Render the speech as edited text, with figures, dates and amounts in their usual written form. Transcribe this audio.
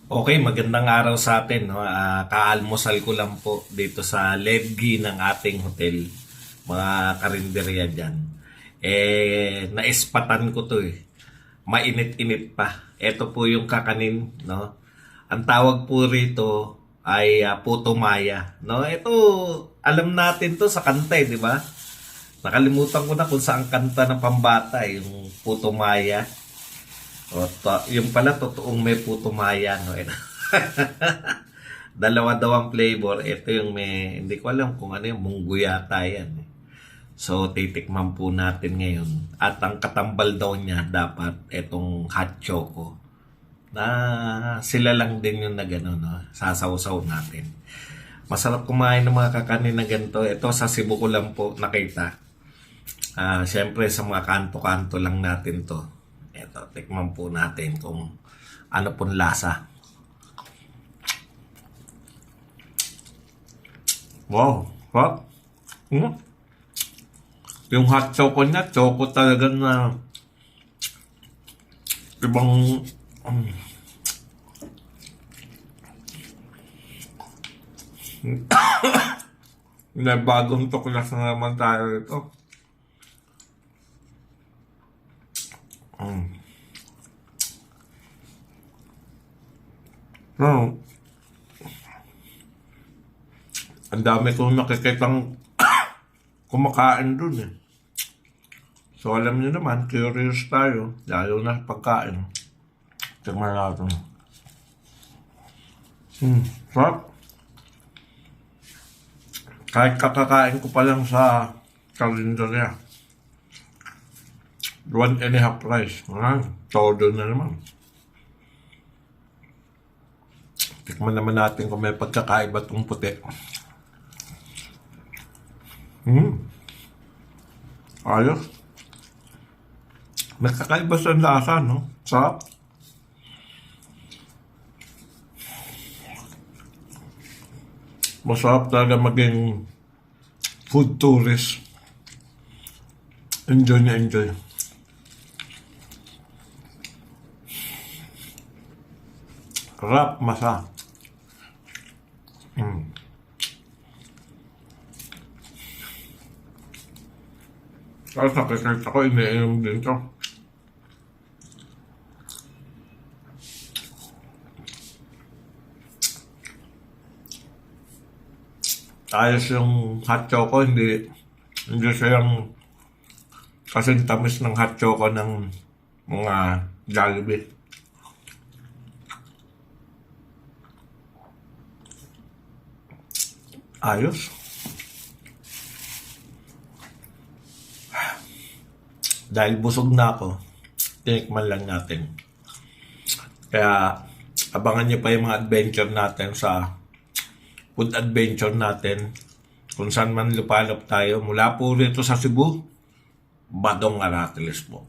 Okay, magandang araw sa atin. No? Kaalmusal ko lang po dito sa Ledgi ng ating hotel. Mga karinderya dyan. Naispatan ko to eh. Mainit-init pa. Ito po yung kakanin. No? Ang tawag po rito ay puto maya. No? Ito, alam natin to sa kanta eh, di ba? Nakalimutan ko na kung saan kanta ng pambata eh, yung puto maya. Yung pala totoong may puto maya, no? Dalawa daw ang flavor. Ito yung may, hindi ko alam kung ano yung munggo yata yan. So, titikman po natin ngayon. At ang katambal daw niya dapat itong hot choco. Na sila lang din yung nagano, no? Sasawsaw natin. Masarap kumain ng mga kakanin na ganito. Ito sa Cebu ko lang po nakita. Siyempre sa mga kanto-kanto lang natin to. Ito, tikman po natin kung ano pong lasa. Wow, what? Yung hot choco niya, choco talaga na ibang na bagong tuklas na naman tayo ito. No. Ang dami kong nakikitang kumakain dun eh. So alam niyo naman, curious tayo, lalo na pagkain. Tingnan natin. Sarap. Kahit kakakain ko pa lang sa karinderya. 1.5 rice. Todo na naman. Tikman naman natin kung may pagkakaiba itong puti. Ayos. May kakaiba sa lasa, no? Sarap. Masarap talaga maging food tourist. Enjoy na enjoy. Sarap, masa. Tapos nakikita ko, iniinom din to. Ayos yung hot choco, hindi siya yung kasing tamis ng hot choco ng mga Jollibee. Ayos. Dahil busog na ako, tinikman lang natin. Kaya abangan nyo pa yung mga adventure natin sa food adventure natin. Kung saan man lupalop tayo. Mula po rito sa Cebu, Badong Aratiles po.